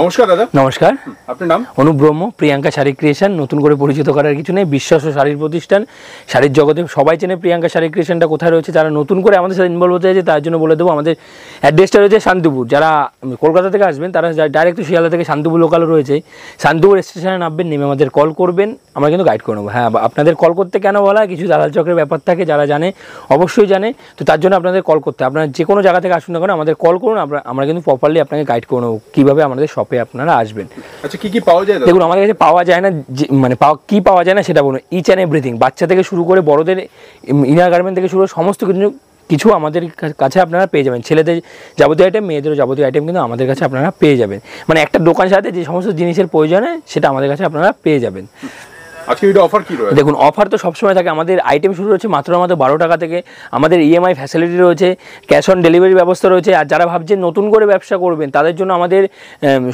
নমস্কার দাদা। নমস্কার, আপনার নাম? অনুপ ব্রহ্ম, প্রিয়াঙ্কা শাড়ি ক্রিয়েশন। নতুন করে পরিচিত করার কিছু নেই, বিশ্বাস ও শাড়ির প্রতিষ্ঠান। শাড়ির জগতে সবাই চেনে প্রিয়াঙ্কা শাড়ি ক্রিয়েশনটা কোথায় রয়েছে। যারা নতুন করে আমাদের সাথে ইনভলভ হতে চাইছে তার জন্য বলে দেবো, আমাদের অ্যাড্রেসটা রয়েছে শান্তিপুর। যারা কলকাতা থেকে আসবেন তারা ডাইরেক্ট শিয়ালদা থেকে শান্তিপুর লোকাল রয়েছে, শান্তিপুর স্টেশনে নামবেন, নেমে আমাদের কল করবেন, আমরা কিন্তু গাইড করে নেবো। হ্যাঁ, আপনাদের কল করতে কেন বলা, কিছু দালাল চক্রের ব্যাপার থাকে, যারা জানে অবশ্যই জানে, তো তার জন্য আপনাদের কল করতে। আপনারা যে কোনো জায়গা থেকে আসুন না কেন আমাদের কল করুন, আমরা কিন্তু প্রপারলি আপনাকে গাইড করে নেবো কীভাবে আমাদের শপে আপনারা আসবেন। আচ্ছা, কি কি পাওয়া যায়? দেখুন, আমাদের কাছে পাওয়া যায় না, মানে কি পাওয়া যায় না সেটা বলুন। ইচ অ্যান্ড এভরিথিং, বাচ্চা থেকে শুরু করে বড়দের ইনার গার্মেন্ট থেকে শুরু করে সমস্ত কিছু আমাদের কাছে আপনারা পেয়ে যাবেন। ছেলেদের যাবতীয় আইটেম, মেয়েদেরও যাবতীয় আইটেম কিন্তু আমাদের কাছে আপনারা পেয়ে যাবেন। মানে একটা দোকান সাথে যে সমস্ত জিনিসের প্রয়োজন হয় সেটা আমাদের কাছে আপনারা পেয়ে যাবেন। আজকে ভিডিও অফার কি রয়েছে? দেখুন, অফার তো সবসময় থাকে। আমাদের আইটেম শুরু হচ্ছে মাত্র 12 টাকা থেকে। আমাদের ইএমআই ফ্যাসিলিটি রয়েছে, ক্যাশ অন ডেলিভারি ব্যবস্থা রয়েছে। আর যারা ভাবছেন নতুন করে ব্যবসা করবেন তাদের জন্য আমাদের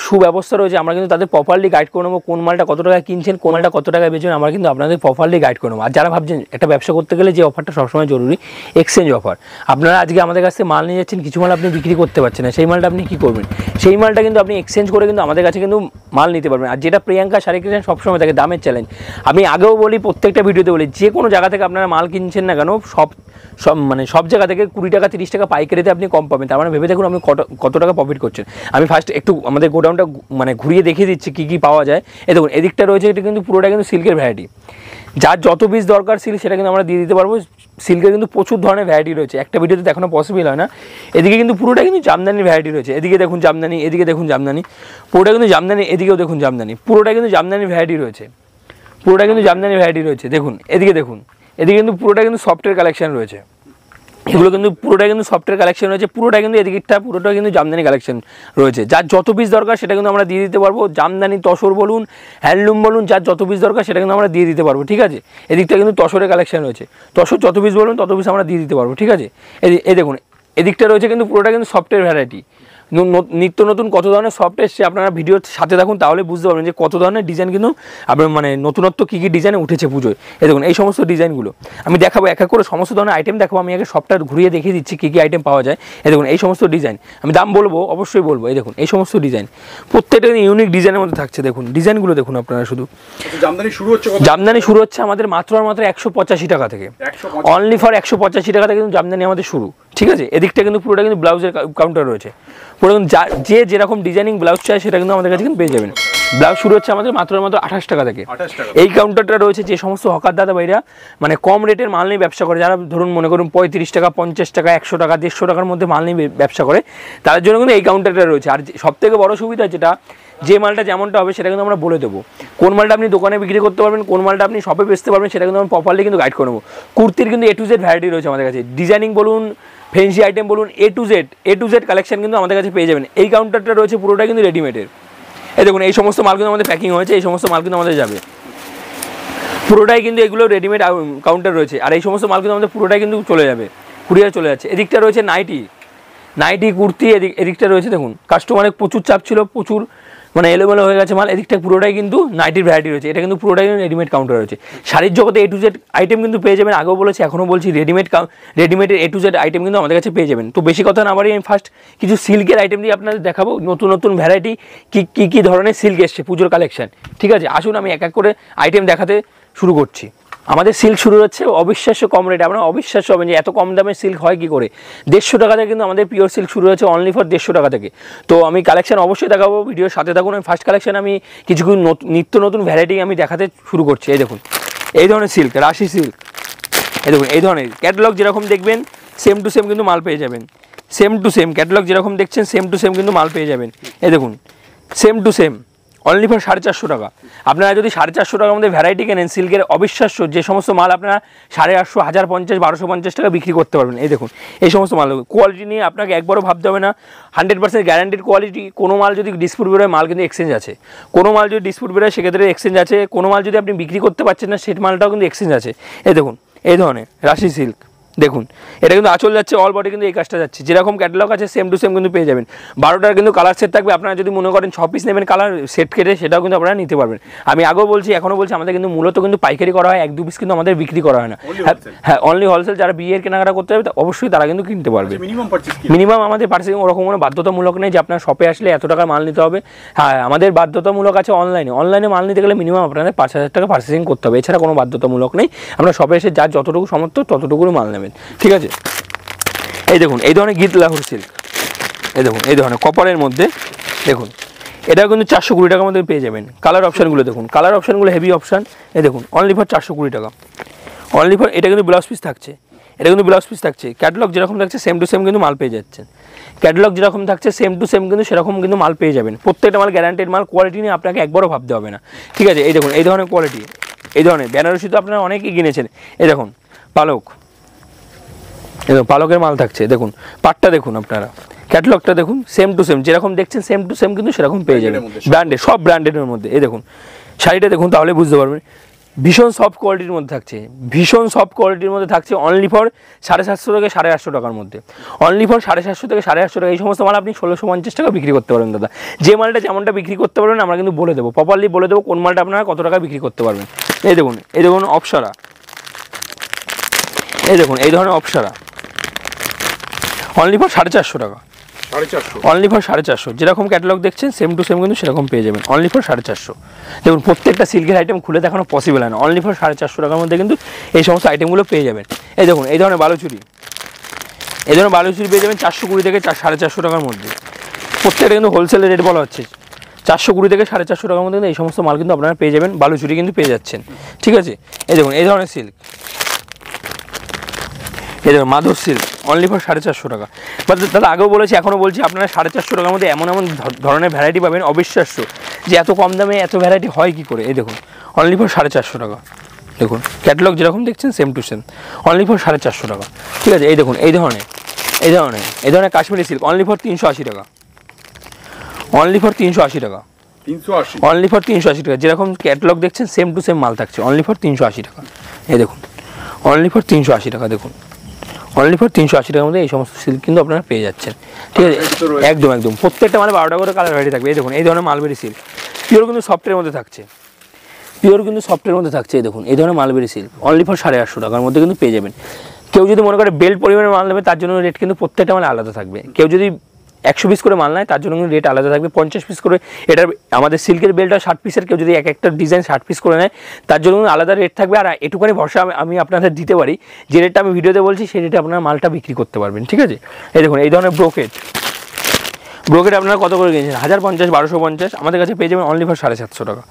সুব্যবস্থা রয়েছে। আমরা কিন্তু তাদের প্রপারলি গাইড করে নেবো, কোন মালটা কত টাকা কিনছেন, কোন মালটা কত টাকায় বেচবেন, আমরা কিন্তু আপনাদের প্রপারলি গাইড করে নেবো। আর যারা ভাবছেন একটা ব্যবসা করতে গেলে যে অফারটা সবসময় জরুরি, এক্সচেঞ্জ অফার। আপনারা আজকে আমাদের কাছ থেকে মাল নিয়ে যাচ্ছেন, কিছু মাল আপনি বিক্রি করতে পারছেন না, সেই মালটা আপনি কী করবেন? সেই মালটা কিন্তু আপনি এক্সচেঞ্জ করে কিন্তু আমাদের কাছে কিন্তু মাল নিতে পারবেন। আর যেটা প্রিয়াঙ্কা শাড়ি ক্রিয়েশন সবসময় থাকে, দামের চ্যালেঞ্জ। আমি আগেও বলি, প্রত্যেকটা ভিডিওতে বলি, যে কোনো জায়গা থেকে আপনারা মাল কিনছেন না কেন, সব জায়গা থেকে 20 টাকা 30 টাকা পাইকারিতে আপনি কম পাবেন। তার মানে ভেবে দেখুন আপনি কত টাকা প্রফিট করছেন। আমি ফার্স্ট একটু আমাদের গোডাউনটা ঘুরিয়ে দেখিয়ে দিচ্ছি কী কী পাওয়া যায়। এই দেখুন, এদিকটা রয়েছে, এটা কিন্তু পুরোটা কিন্তু সিল্কের ভ্যারাইটি। যার যত পিস দরকার সিল্ক সেটা কিন্তু আমরা দিয়ে দিতে পারবো। সিল্কের কিন্তু প্রচুর ধরনের ভ্যারাইটি রয়েছে, একটা ভিডিওতে দেখানো পসিবল হয় না। এদিকে কিন্তু পুরোটা কিন্তু জামদানির ভ্যারাইটি রয়েছে। এদিকে দেখুন জামদানি, এদিকে দেখুন জামদানি, পুরোটা কিন্তু জামদানি, এদিকেও দেখুন জামদানি, পুরোটা কিন্তু জামদানির ভ্যারাইটি রয়েছে, পুরোটা কিন্তু জামদানি ভ্যারাইটি রয়েছে। দেখুন এদিকে দেখুন, এদিকে কিন্তু পুরোটা কিন্তু সফটওয়্যার কালেকশন রয়েছে। এগুলো কিন্তু পুরোটা কিন্তু সফটওয়্যার কালেকশন রয়েছে, পুরোটা কিন্তু এদিকটা পুরোটা কিন্তু জামদানি কালেকশন রয়েছে। যার যত পিস দরকার সেটা কিন্তু আমরা দিয়ে দিতে পারবো। জামদানি, তসর বলুন, হ্যান্ডলুম বলুন, যার যত পিস দরকার সেটা কিন্তু আমরা দিয়ে দিতে পারবো। ঠিক আছে, এদিকটা কিন্তু তসরের কালেকশন রয়েছে, তসর যত পিস বলুন তত পিস আমরা দিয়ে দিতে পারবো। ঠিক আছে, এই দেখুন এদিকটা রয়েছে কিন্তু পুরোটা কিন্তু সফটওয়্যার ভ্যারাইটি। নিত্য নতুন কত ধরনের সফট এসছে, আপনারা ভিডিওর সাথে থাকুন, তাহলে বুঝতে পারবেন যে কত ধরনের ডিজাইন কিন্তু আপনার নতুনত্ব কী কী ডিজাইন উঠেছে পুজোয়। এই দেখুন এই সমস্ত ডিজাইনগুলো আমি দেখাবো, এক এক করে সমস্ত ধরনের আইটেম দেখাবো। আমি আগে সবটা ঘুরিয়ে দেখিয়ে দিচ্ছি কী কী আইটেম পাওয়া যায়। এই দেখুন এই সমস্ত ডিজাইন, আমি দাম বলবো অবশ্যই বলবো। এই দেখুন এই সমস্ত ডিজাইন, প্রত্যেকটা ইউনিক ডিজাইনের মধ্যে থাকছে। দেখুন ডিজাইনগুলো দেখুন আপনারা শুধু। জামদানি শুরু হচ্ছে আমাদের মাত্র 185 টাকা থেকে, অনলি ফর 185 টাকা থেকে কিন্তু জামদানি আমাদের শুরু। ঠিক আছে, এদিকটা কিন্তু পুরোটা কিন্তু ব্লাউজের কাউন্টার রয়েছে। পুরো যে যেরকম ডিজাইনিং ব্লাউজ চাই সেটা কিন্তু আমাদের কাছে কিন্তু পেয়ে যাবেন। ব্লাউজ শুরু হচ্ছে আমাদের মাত্র 28 টাকা থেকে। এই কাউন্টারটা রয়েছে যে সমস্ত হকার দাদা ভাইরা কম রেটের মাল নিয়ে ব্যবসা করে, যারা ধরুন মনে করুন 35 টাকা, 50 টাকা, 100 টাকা, 150 টাকার মধ্যে মাল নিয়ে ব্যবসা করে, তাদের জন্য কিন্তু এই কাউন্টারটা রয়েছে। আর সবথেকে বড় সুবিধা যেটা, যে মালটা যেমনটা হবে সেটা কিন্তু আমরা বলে দেবো। কোন মালটা আপনি দোকানে বিক্রি করতে পারবেন, কোন মালটা আপনি শপে বেচতে পারবেন, সেটা কিন্তু আমরা প্রপারলি কিন্তু গাইড করে নেবো। কুর্তির কিন্তু A to Z ভ্যারাইটি রয়েছে আমাদের কাছে, ডিজাইনিং বলুন, ফ্যান্সি আইটেম বলুন, A to Z কালেকশন কিন্তু আমাদের কাছে পেয়ে যাবেন। এই কাউন্টারটা রয়েছে পুরোটা কিন্তু রেডিমেডের। এই দেখুন এই সমস্ত মাল কিন্তু আমাদের প্যাকিং হয়েছে, এই সমস্ত মাল কিন্তু আমাদের যাবে পুরোটাই কিন্তু, এগুলো রেডিমেড কাউন্টার রয়েছে। আর এই সমস্ত মাল কিন্তু আমাদের পুরোটাই কিন্তু চলে যাবে, কুরিয়ার চলে যাচ্ছে। এদিকটা রয়েছে নাইটি কুর্তি, এদিকটা রয়েছে দেখুন, কাস্টমারের প্রচুর চাপ ছিল, প্রচুর এলোমেলো হয়ে গেছে মাল। এদিকটা পুরোটাই কিন্তু নাইটির ভ্যারাইটি রয়েছে, এটা কিন্তু পুরোটাই রেডিমেড কাউন্টার রয়েছে। শাড়ির জগতে A to Z আইটেম কিন্তু পেয়ে যাবেন, আগেও বলেছি এখনও বলছি, রেডিমেডের A to Z আইটেম কিন্তু আমাদের কাছে পেয়ে যাবেন। তো বেশি কথা না বাড়িয়ে আমি ফার্স্ট কিছু সিল্কের আইটেম দিয়ে আপনাদের দেখাবো, নতুন ভ্যারাইটি কী ধরনের সিল্ক এসছে পুজোর কালেকশন। ঠিক আছে, আসুন আমি এক এক করে আইটেম দেখাতে শুরু করছি। আমাদের সিল্ক শুরু হচ্ছে অবিশ্বাস্য কম রেটে, আপনারা অবিশ্বাস্য হবেন যে এত কম দামে সিল্ক হয় কী করে। 150 টাকা থেকে কিন্তু আমাদের পিওর সিল্ক শুরু হচ্ছে, অনলি ফর 150 টাকা থেকে। তো আমি কালেকশন অবশ্যই দেখাবো, ভিডিওর সাথে থাকুন। আমি ফার্স্ট কালেকশন আমি কিছু নিত্য নতুন ভ্যারাইটি আমি দেখাতে শুরু করছি। এই দেখুন এই ধরনের সিল্ক, রাশি সিল্ক। এই দেখুন এই ধরনের ক্যাটালগ যেরকম দেখবেন সেম টু সেম কিন্তু মাল পেয়ে যাবেন, সেম টু সেম ক্যাটালগ যেরকম দেখছেন সেম টু সেম কিন্তু মাল পেয়ে যাবেন। এই দেখুন same to same, only for 450 টাকা। আপনারা যদি 450 টাকার মধ্যে ভ্যারাইটি কেনেন সিল্কের, অবিশ্বাস্য যে সমস্ত মাল আপনারা 850, 1050, 1250 টাকা বিক্রি করতে পারবেন। এই দেখুন এই সমস্ত মাল, কোয়ালিটি নিয়ে আপনাকে একবারও ভাবতে হবে না, 100% গ্যারান্টিড কোয়ালিটি। কোনো মাল যদি ডিসপুট বেরোয়, মাল কিন্তু এক্সচেঞ্জ আছে। কোনো মাল যদি ডিসপুট বেরোয় সেক্ষেত্রে এক্সচেঞ্জ আছে। কোনো মাল যদি আপনি বিক্রি করতে পারছেন না, সেই মালটাও কিন্তু এক্সচেঞ্জ আছে। এই দেখুন এই ধরনের রাশি সিল্ক, দেখুন এটা কিন্তু আঁচল যাচ্ছে, অল বডি কিন্তু এই কাজটা যাচ্ছে, যেরকম ক্যাটালগ আছে সেম টু সেম কিন্তু পেয়ে যাবেন। 12টার কিন্তু কালার সেট থাকবে, আপনারা যদি মনে করেন 6 পিস নেবেন কালার সেট কেটে সেটাও কিন্তু আপনারা নিতে পারবেন। আমি আগেও বলছি এখনও বলছি, আমাদের কিন্তু মূলত কিন্তু পাইকারি করা হয়, 1-2 পিস কিন্তু আমাদের বিক্রি করা হয় না। হ্যাঁ, অনলি হোলসেল। যারা বিয়ের কেনাকাটা করতে হবে অবশ্যই তারা কিন্তু কিনতে পারবে। মিনিমাম আমাদের পার্সেসিং ওরকম কোনো বাধ্যতামূলক নেই যে আপনার শপে আসলে এত টাকা মাল নিতে হবে। হ্যাঁ, আমাদের বাধ্যতামূলক আছে অনলাইনে মাল নিতে গেলে মিনিমাম আপনাদের 5,000 টাকা পার্সেসিং করতে হবে, এছাড়া কোনো বাধ্যতামূলক নেই। আমরা শপে এসে যার যতটুকু সামর্থ্য ততটুকুই মাল নেবেন, ঠিক আছে। এই দেখুন এই ধরনের গীত লাহোর সিল্ক, এই দেখুন এই ধরনের কপারের মধ্যে দেখুন, এটা কিন্তু 420 টাকার মধ্যে পেয়ে যাবেন। কালার অপশানগুলো দেখুন, কালার অপশানগুলো হেভি অপশান। এই দেখুন অনলি ফর 420 টাকা, অনলি ফর। এটা কিন্তু ব্লাউজ পিস থাকছে, এটা কিন্তু ব্লাউজ পিস থাকছে। ক্যাটালগ যেরকম থাকছে সেম টু সেম কিন্তু মাল পেয়ে যাচ্ছেন। ক্যাটালগ যেরকম থাকছে সেম টু সেম কিন্তু সেরকম কিন্তু মাল পেয়ে যাবেন। প্রত্যেকটা মাল গ্যারান্টেড মাল, কোয়ালিটি নিয়ে আপনাকে একবারও ভাবতে হবে না, ঠিক আছে। এই দেখুন এই ধরনের কোয়ালিটি, এই ধরনের বেনারসি তো আপনারা অনেকেই কিনেছেন। এই দেখুন পালক, এই দেখুন পালকের মাল থাকছে। দেখুন পাটটা দেখুন, আপনারা ক্যাটালগটা দেখুন, সেম টু সেম যেরকম দেখছেন সেম টু সেম কিন্তু সেরকম পেয়ে যাবেন, ব্র্যান্ডেড, সব ব্র্যান্ডেডের মধ্যে। এই দেখুন শাড়িটা দেখুন, তাহলে বুঝতে পারবেন। ভীষণ সফট কোয়ালিটির মধ্যে থাকছে, ভীষণ সফট কোয়ালিটির মধ্যে থাকছে। অনলি ফর 750 থেকে 850 টাকার মধ্যে, অনলি ফর 750 থেকে 850 টাকা। এই সমস্ত মাল আপনি 1650 টাকা বিক্রি করতে পারবেন দাদা। যে মালটা যেমনটা বিক্রি করতে পারবেন আমরা কিন্তু বলে দেবো, প্রপারলি বলে দেবো কোন মালটা আপনারা কত টাকা বিক্রি করতে পারবেন। এই দেখুন অপসরা, এই দেখুন এই ধরনের অপসরা, অনলি ফর 450 টাকা, অনলি ফর 450। যেরকম ক্যাটালগ দেখছেন সেম টু সেম কিন্তু সেরকম পেয়ে যাবেন, অনলি ফর 450। দেখুন প্রত্যেকটা সিল্কের আইটেম খুলে দেখানো পসিবল হয় না, অনলি ফর 450 টাকার মধ্যে কিন্তু এই সমস্ত আইটেমগুলো পেয়ে যাবেন। এই দেখুন এই ধরনের বালুচুরি, এই ধরনের বালুচুরি পেয়ে যাবেন 420 থেকে 450 টাকার মধ্যে। প্রত্যেকটা কিন্তু হোলসেল রেট বলা হচ্ছে, 420 থেকে 450 টাকার মধ্যে কিন্তু এই সমস্ত মাল কিন্তু আপনারা পেয়ে যাবেন, বালুচুরি কিন্তু পেয়ে যাচ্ছেন, ঠিক আছে। এই দেখুন এই ধরনের সিল্ক, এই দেখুন মাধুর সিল্ক, অনলি ফর 450 টাকা। বাট দাদা আগেও বলেছি এখনও বলছি, আপনারা 450 টাকার মধ্যে এমন ধরনের ভ্যারাইটি পাবেন অবিশ্বাস্য, যে এত কম দামে এত ভ্যারাইটি হয় কী করে। এই দেখুন অনলি ফর 450 টাকা। দেখুন ক্যাটালগ যেরকম দেখছেন same to same, only for 450 টাকা, ঠিক আছে। এই দেখুন এই ধরনের কাশ্মীরি সিল্ক, অনলি ফর 380 টাকা, অনলি ফর 380 টাকা, অনলি ফর 380 টাকা। যেরকম ক্যাটালগ দেখছেন সেম টু সেম মাল থাকছে, অনলি ফর 380 টাকা। এই দেখুন অনলি ফর 380 টাকা, দেখুন অনলি ফর 380 টাকার মধ্যে এই সমস্ত সিল্ক কিন্তু আপনারা পেয়ে যাচ্ছেন, ঠিক আছে। একদম প্রত্যেকটা মানে 12টা করে কালার ভ্যারাইটি থাকবে। এই দেখুন এই ধরনের মালবেরি সিল্ক, পিওর কিন্তু সফটের মধ্যে থাকছে, পিওর কিন্তু সফটের মধ্যে থাকছে। এই দেখুন এই ধরনের মালবেরি সিল্ক, অনলি ফর 850 টাকার মধ্যে কিন্তু পেয়ে যাবেন। কেউ যদি মনে করে বেল্ট পরিমাণে মাল নেবে তার জন্য রেট কিন্তু প্রত্যেকটা মানে আলাদা থাকবে। কেউ যদি 100 পিস করে মাল নেয় তার জন্য রেট আলাদা থাকবে। 50 পিস করে, এটার আমাদের সিল্কের বেল্টটা 60 পিসের, কেউ যদি এক একটা ডিজাইন 60 পিস করে নেয় তার জন্য আলাদা রেট থাকবে। আর এটুখানি ভরসা আমি আপনাদের দিতে পারি, যে রেটটা আমি ভিডিওতে বলছি সেই রেটে আপনারা মালটা বিক্রি করতে পারবেন, ঠিক আছে। এই দেখুন এই ধরনের ব্রোকেট আপনারা কত করে কিনেছেন? 1050, 1250, আমাদের কাছে পেয়ে যাবেন অনলি ফর 750 টাকা,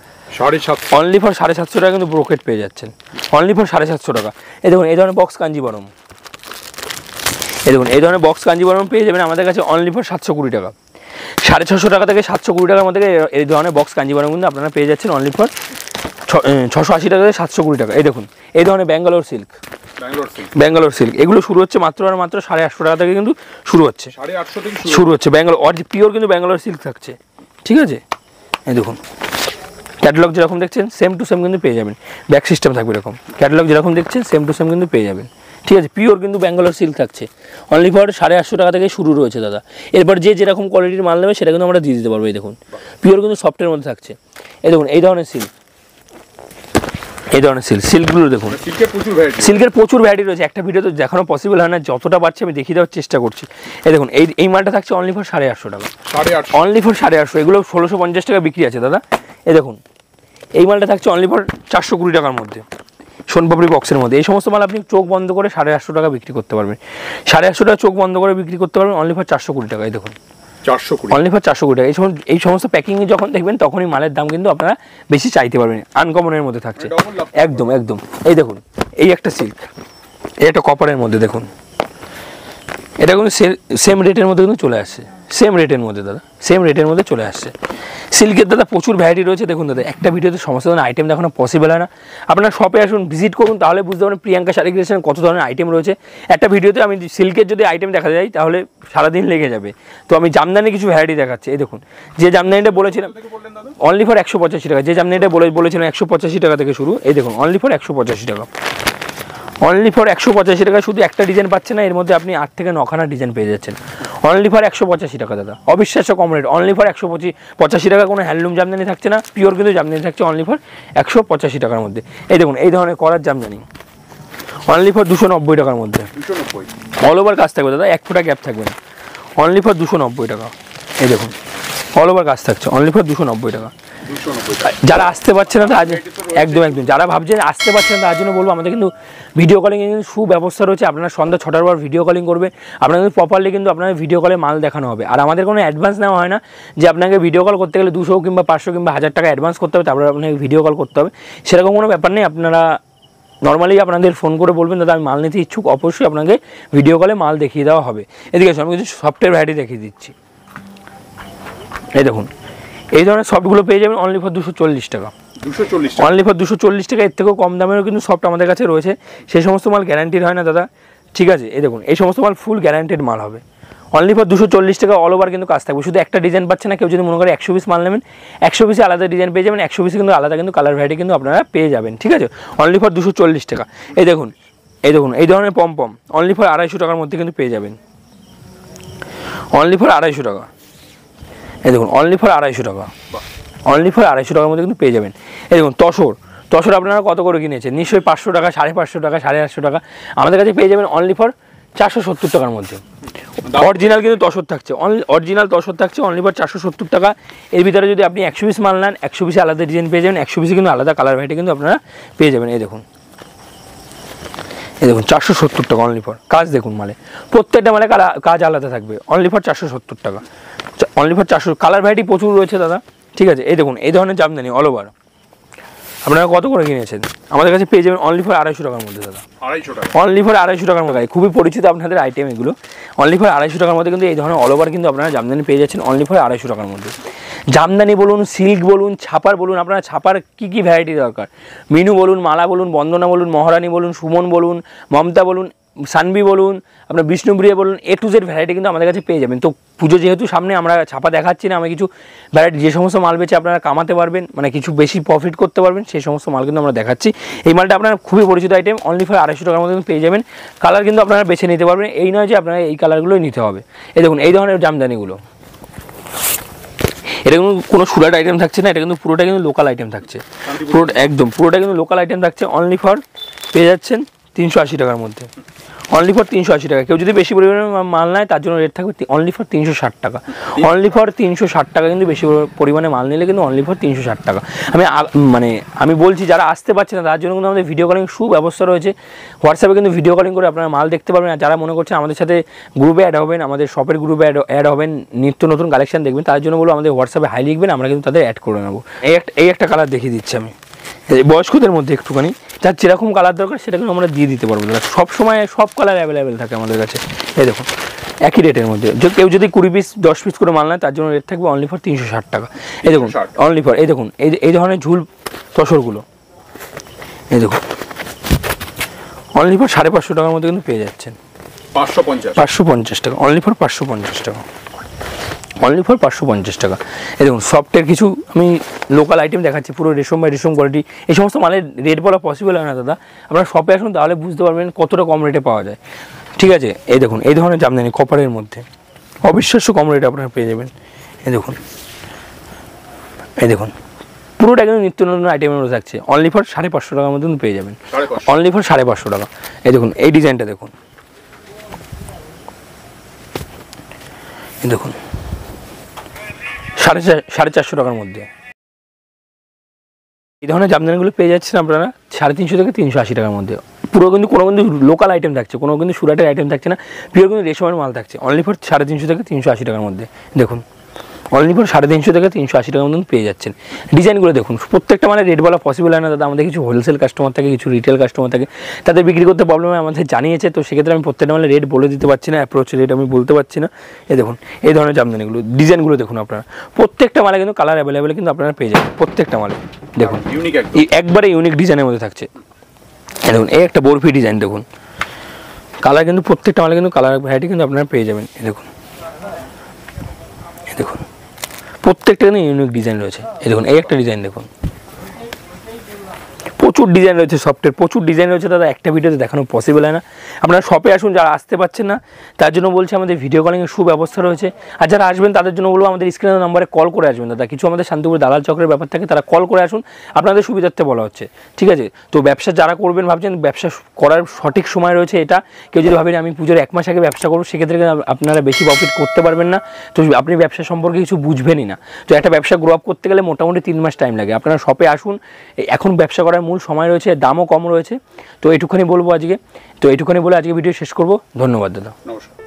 অনলি ফর 750 টাকা কিন্তু ব্রোকেট পেয়ে যাচ্ছেন, অনলি ফর 750 টাকা। এই দেখুন এই ধরনের বক্স কাঞ্জিবরম, এই দেখুন এই ধরনের বক্স কাঞ্জিবরম পেয়ে যাবেন আমাদের কাছে অনলি ফর 720 টাকা। 650 টাকা থেকে 720 টাকার মধ্যে এই ধরনের বক্স কাঞ্জিবরম কিন্তু আপনারা পেয়ে যাচ্ছেন অনলি ফর 680 টাকা থেকে 720 টাকা। এই দেখুন এই ধরনের ব্যাঙ্গালোর সিল্ক, এগুলো শুরু হচ্ছে মাত্র 850 টাকা থেকে কিন্তু শুরু হচ্ছে, ব্যাঙ্গালোর পিওর কিন্তু ব্যাঙ্গালোর সিল্ক থাকছে, ঠিক আছে। এই দেখুন ক্যাটালগ যেরকম দেখছেন সেম টু সেম কিন্তু পেয়ে যাবেন, ব্যাক সিস্টেম থাকবে এরকম। ক্যাটালগ যেরকম দেখছেন সেম টু সেম কিন্তু পেয়ে যাবেন, ঠিক আছে। পিওর কিন্তু ব্যাঙ্গালোর সিল্ক থাকছে, অনলি ফর 850 টাকা থেকে শুরু রয়েছে দাদা। এরপর যে যেরকম কোয়ালিটির মাল নেবে সেটা কিন্তু আমরা দিয়ে দিতে পারবো। এই দেখুন পিওর কিন্তু সফটের মধ্যে থাকছে। এই দেখুন এই ধরনের সিল্ক, সিল্কগুলো দেখুন, সিল্কের প্রচুর ভ্যারাইটি রয়েছে। একটা ভিডিও তো দেখানো পসিবল হয় না, যতটা পারছি আমি দেখিয়ে দেওয়ার চেষ্টা করছি। এই দেখুন এই মালটা থাকছে অনলি ফর 850 টাকা, অনলি ফর 850। এগুলো 1650 টাকা বিক্রি আছে দাদা। এই দেখুন এই মালটা থাকছে অনলি ফর 420 টাকার মধ্যে, সোনপাপড়ি বক্সের মধ্যে। এই সমস্ত মাল আপনি চোখ বন্ধ করে 850 টাকা বিক্রি করতে পারবেন, 850 টাকা চোখ বন্ধ করে বিক্রি করতে পারবেন অনলি ফর 420 টাকা। এই দেখুন 420, অনলি ফর 420 টাকা। এই সমস্ত প্যাকিংয়ে যখন দেখবেন তখনই মালের দাম কিন্তু আপনারা বেশি চাইতে পারবেন, আনকমনের মধ্যে থাকছে একদম। এই দেখুন এই একটা সিল্ক, এই একটা কপারের মধ্যে দেখুন, এটা কিন্তু সেম রেটের মধ্যে কিন্তু চলে আসছে, সেম রেটের মধ্যে দাদা, সেম রেটের মধ্যে চলে আসছে। সিল্কের দাদা প্রচুর ভ্যারাইটি রয়েছে। দেখুন দাদা একটা ভিডিওতে সমস্ত ধরনের আইটেম দেখানো পসিবল হয় না, আপনার শপে আসুন, ভিজিট করুন, তাহলে বুঝতে পারবেন প্রিয়াঙ্কা শাড়ি ক্রিয়েশন কত ধরনের আইটেম রয়েছে। একটা ভিডিওতে আমি সিল্কের যদি আইটেম দেখা যায় তাহলে সারাদিন লেগে যাবে। তো আমি জামদানি কিছু ভ্যারাইটি দেখাচ্ছি। এই দেখুন যে জামদানিটা বলেছিলাম অনলি ফর 185 টাকা, যে জামদানিটা বলেছিলাম 185 টাকা থেকে শুরু। এই দেখুন অনলি ফর 185 টাকা, অনলি ফর 185 টাকা। শুধু একটা ডিজাইন পাচ্ছে না, এর মধ্যে আপনি 8 থেকে 9খানা ডিজাইন পেয়ে যাচ্ছেন অনলি ফর 185 টাকা দাদা। অবিশ্বাস্য কম রেট, অনলি ফর 185 টাকা। কোনো হ্যান্ডলুম জামদানি থাকছে না, পিওর কিন্তু জামদানি থাকছে অনলি ফর 185 টাকার মধ্যে। এই দেখুন এই ধরনের করার জামদানি অনলি ফর 290 টাকার মধ্যে। 290 অল ওভার কাজ থাকবে দাদা, 1 ফুটা গ্যাপ থাকবে না, অনলি ফর 290 টাকা। এই দেখুন অল ওভার কাজ থাকছে অনলি ফর 290 টাকা। যারা আসতে পারছে না তার একদম যারা ভাবছেন আসতে পারছে না তার জন্য বলবো আমাদের কিন্তু ভিডিও কলিং এর কিন্তু সুব্যবস্থা রয়েছে। আপনারা সন্ধ্যা 6টার পর ভিডিও কলিং করবে, আপনাদের কিন্তু প্রপারলি কিন্তু আপনাদের ভিডিও কলে মাল দেখানো হবে। আর আমাদের কোনো অ্যাডভান্স নেওয়া হয় না যে আপনাকে ভিডিও কল করতে গেলে 200 কিংবা 500 কিংবা 1000 টাকা অ্যাডভান্স করতে হবে, তারপরে আপনাকে ভিডিও কল করতে হবে, সেরকম কোনো ব্যাপার নেই। আপনারা নর্মালি আপনাদের ফোন করে বলবেন দাদা আমি মাল নিতে ইচ্ছুক, অবশ্যই আপনাকে ভিডিও কলে মাল দেখিয়ে দেওয়া হবে। এদিকে আমি কিছু সফটওয়্যার ভ্যারাইটি দেখিয়ে দিচ্ছি। এই দেখুন এই ধরনের সফটগুলো পেয়ে যাবেন অনলি ফর 240 টাকা। 240 অনলি ফর 240 টাকা। এর থেকেও কম দামেরও কিন্তু সফট আমাদের কাছে রয়েছে, সেই সমস্ত মাল গ্যারান্টিড হয় না দাদা, ঠিক আছে। এই দেখুন এই সমস্ত মাল ফুল গ্যারান্টেড মাল হবে অনলি ফর 240 টাকা। অল ওভার কিন্তু কাজ থাকবে, শুধু একটা ডিজাইন পাচ্ছে না। কেউ যদি মনে করে 100 পিস মাল নেবেন, 100 পিসে আলাদা ডিজাইন পেয়ে যাবেন, 100 পিসে কিন্তু আলাদা কিন্তু কালার ভ্যারাইটি কিন্তু আপনারা পেয়ে যাবেন, ঠিক আছে। অনলি ফর 240 টাকা। এই দেখুন এই ধরনের পম অনলি ফর 250 টাকার মধ্যে কিন্তু পেয়ে যাবেন, অনলি ফর 250 টাকা। এই দেখুন অনলি ফর 250 টাকা, অনলি ফর 250 টাকার মধ্যে কিন্তু পেয়ে যাবেন। এই দেখুন তসর আপনারা কত করে কিনেছেন? নিশ্চয়ই 500 টাকা, 550 টাকা, 850 টাকা। আমাদের কাছে পেয়ে যাবেন অনলি ফর 470 টাকার মধ্যে। অরিজিনাল কিন্তু তসর থাকছে, অরিজিনাল তসর থাকছে অনলি ফর 470 টাকা। এর ভিতরে যদি আপনি 100 পিস মাল নেন, 100 পিসে আলাদা ডিজাইন পেয়ে যাবেন, 100 পিসে কিন্তু আলাদা কালার ভ্যারাইটি কিন্তু আপনারা পেয়ে যাবেন। এই দেখুন 470 টাকা অনলি ফর। কাজ দেখুন মালে, প্রত্যেকটা মালে কাজ আলাদা থাকবে, অনলি ফর 470 টাকা, অনলি ফর 400। কালার ভ্যারাইটি প্রচুর রয়েছে দাদা, ঠিক আছে। এই দেখুন এই ধরনের জামদানি অল ওভার আপনারা কত করে কিনেছেন? আমাদের কাছে পেয়ে যাবেন অনলি ফর 250 টাকার মধ্যে দাদা, 250 টাকা, অনলি ফর 250 টাকার মধ্যে। খুবই পরিচিত আপনাদের আইটেম এগুলো, অনলি ফর 250 টাকার মধ্যে কিন্তু এই ধরনের অল ওভার কিন্তু আপনারা জামদানি পেয়ে যাচ্ছেন অনলি ফর 250 টাকার মধ্যে। জামদানি বলুন, সিল্ক বলুন, ছাপার বলুন, আপনারা ছাপার কী ভ্যারাইটি দরকার, মিনু বলুন, মালা বলুন, বন্দনা বলুন, মহারানী বলুন, সুমন বলুন, মমতা বলুন, সানবি বলুন, আপনার বিষ্ণুপ্রিয়া বলুন, A to Z ভ্যারাইটি কিন্তু আমাদের কাছে পেয়ে যাবেন। তো পুজো যেহেতু সামনে, আমরা ছাপা দেখাচ্ছি না, আমি কিছু ভ্যারাইটি যে সমস্ত মাল বেচে আপনারা কামাতে পারবেন, মানে কিছু বেশি প্রফিট করতে পারবেন, সেই সমস্ত মাল কিন্তু আমরা দেখাচ্ছি। এই মালটা আপনার খুবই পরিচিত আইটেম, অনলি ফর 250 টাকার মধ্যে পেয়ে যাবেন। কালার কিন্তু আপনারা বেছে নিতে পারবেন, এই নয় যে আপনারা এই কালারগুলোই নিতে হবে। এই দেখুন এই ধরনের জামদানিগুলো, এটা কিন্তু কোনো সুরাট আইটেম থাকছে না, এটা কিন্তু পুরোটা কিন্তু লোকাল আইটেম থাকছে, পুরোটা কিন্তু লোকাল আইটেম থাকছে। অনলি ফর পেয়ে যাচ্ছেন 380 টাকার মধ্যে, অনলি ফর 380 টাকা। কেউ যদি বেশি পরিমাণে মাল নেয় তার জন্য রেট থাকবে অনলি ফর 360 টাকা, অনলি ফর 360 টাকা। কিন্তু বেশি পরিমাণে মাল নিলে কিন্তু অনলি ফর 360 টাকা। আমি বলছি যারা আসতে পারছে না তার জন্য কিন্তু আমাদের ভিডিও কলিং সুব্যবস্থা রয়েছে। হোয়াটসঅ্যাপে কিন্তু ভিডিও কলিং করে আপনারা মাল দেখতে পারবেন। আর যারা মনে করছেন আমাদের সাথে গ্রুপে অ্যাড হবেন, আমাদের শপের গ্রুপে অ্যাড হবেন, নিত্য নতুন কালেকশন দেখবেন, তার জন্য বলবো আমাদের হোয়াটসঅ্যাপে হাই লিখবেন, আমরা কিন্তু তাদের অ্যাড করে নেবো। এই একটা কালার দেখিয়ে দিচ্ছি আমি, বয়স্কদের মধ্যে একটুখানি যার যেরকম কালার দরকার সেটা কিন্তু আমরা দিয়ে দিতে পারবো। সব সময় সব কালার অ্যাভেলেবেল থাকে আমাদের কাছে। এই দেখুন একই রেটের মধ্যে, কেউ যদি 20 পিস 10 পিস করে মাল নেয় তার জন্য রেট থাকবে অনলি ফর 360 টাকা। এই দেখুন অনলি ফর, এই দেখুন এই ধরনের ঝুল তসরগুলো, এই দেখুন অনলি ফর 550 টাকার মধ্যে কিন্তু পেয়ে যাচ্ছেন। 550 টাকা, অনলি ফর 550 টাকা, অনলি ফর 550 টাকা। এই দেখুন সফটের কিছু আমি লোকাল আইটেম দেখাচ্ছি, পুরো রেশম বাই রেশম কোয়ালিটি। এই সমস্ত মালের রেট বলা পসিবল হয় না দাদা, আপনারা শপে আসুন তাহলে বুঝতে পারবেন কতটা কম রেটে পাওয়া যায়, ঠিক আছে। এই দেখুন এই ধরনের জামদানি কপারের মধ্যে অবিশ্বাস্য কম রেটে আপনারা পেয়ে যাবেন। এই দেখুন পুরোটা কিন্তু নিত্য নতুন আইটেমের মধ্যে থাকছে, অনলি ফর 550 টাকার মধ্যে পেয়ে যাবেন, অনলি ফর 550 টাকা। এই দেখুন এই ডিজাইনটা দেখুন, এই দেখুন 450 টাকার মধ্যে এই ধরনের জামদানিগুলো পেয়ে যাচ্ছেন আপনারা 350 থেকে 380 টাকার মধ্যে। পুরো কিন্তু কোনো কিন্তু লোকাল আইটেম থাকছে, কোনো কিন্তু সুরাটের আইটেম থাকছে না, পিওর কিন্তু রেশমের মাল থাকছে, অনলি ফর 350 থেকে 380 টাকার মধ্যে। দেখুন অনলি ফর 350 থেকে 380 টাকার মধ্যে পেয়ে যাচ্ছেন। ডিজাইনগুলো দেখুন, প্রত্যেকটা মানে রেট বলা পসিবল হয় না দাদা, আমাদের কিছু হোলসেল কাস্টমার থাকে, কিছু রিটেল কাস্টমার থাকে, তাদের বিক্রি করতে প্রবলেম হয়, আমাদের জানিয়েছে। তো সেক্ষেত্রে আমি প্রত্যেকটা মানে রেট বলে দিতে পারছি না, অ্যাপ্রোচ রেট আমি বলতে পারছি না। এই দেখুন এই ধরনের জামদানিগুলো, ডিজাইনগুলো দেখুন আপনারা, প্রত্যেকটা মালে কিন্তু কালার অ্যাভেলেবেল কিন্তু আপনারা পেয়ে যাবেন, প্রত্যেকটা মালে দেখুন একবারে ইউনিক ডিজাইনের মধ্যে থাকছে। এই দেখুন এই একটা বরফি ডিজাইন দেখুন, কালার কিন্তু প্রত্যেকটা মালে কিন্তু কালার ভ্যারাইটি কিন্তু আপনারা পেয়ে যাবেন। এই দেখুন প্রত্যেকটা কিন্তু ইউনিক ডিজাইন রয়েছে। এই দেখুন এই একটা ডিজাইন দেখুন, প্রচুর ডিজাইন রয়েছে সফটের, প্রচুর ডিজাইন রয়েছে দাদা, একটা ভিডিওতে দেখানো পসিবল হয় না। আপনারা শপে আসুন, যারা আসতে পারছেন না তার জন্য বলছি আমাদের ভিডিও কলিংয়ের সুব্যবস্থা রয়েছে। আর যারা আসবেন তাদের জন্য বলবো আমাদের স্ক্রিনের নাম্বারে কল করে আসবেন দাদা। কিছু আমাদের শান্তিপুর দালাল চক্রের ব্যাপার থাকে, তারা কল করে আসুন, আপনাদের সুবিধার্থে বলা হচ্ছে, ঠিক আছে? তো ব্যবসা যারা করবেন ভাবছেন ব্যবসা করার সঠিক সময় রয়েছে এটা, কেউ যদি ভাবেন আমি পুজোর 1 মাস আগে ব্যবসা করবো, সেক্ষেত্রে আপনারা বেশি প্রফিট করতে পারবেন না। তো আপনি ব্যবসা সম্পর্কে কিছু বুঝবেনই না। তো একটা ব্যবসা গ্রো আপ করতে গেলে মোটামুটি 3 মাস টাইম লাগে। আপনারা শপে আসুন, এখন ব্যবসা করার মূল সময় রয়েছে, দামও কম রয়েছে। তো এইটুখানি বলবো আজকে, তো এইটুখানি বলে আজকে ভিডিও শেষ করবো। ধন্যবাদ দাদা। নমস্কার।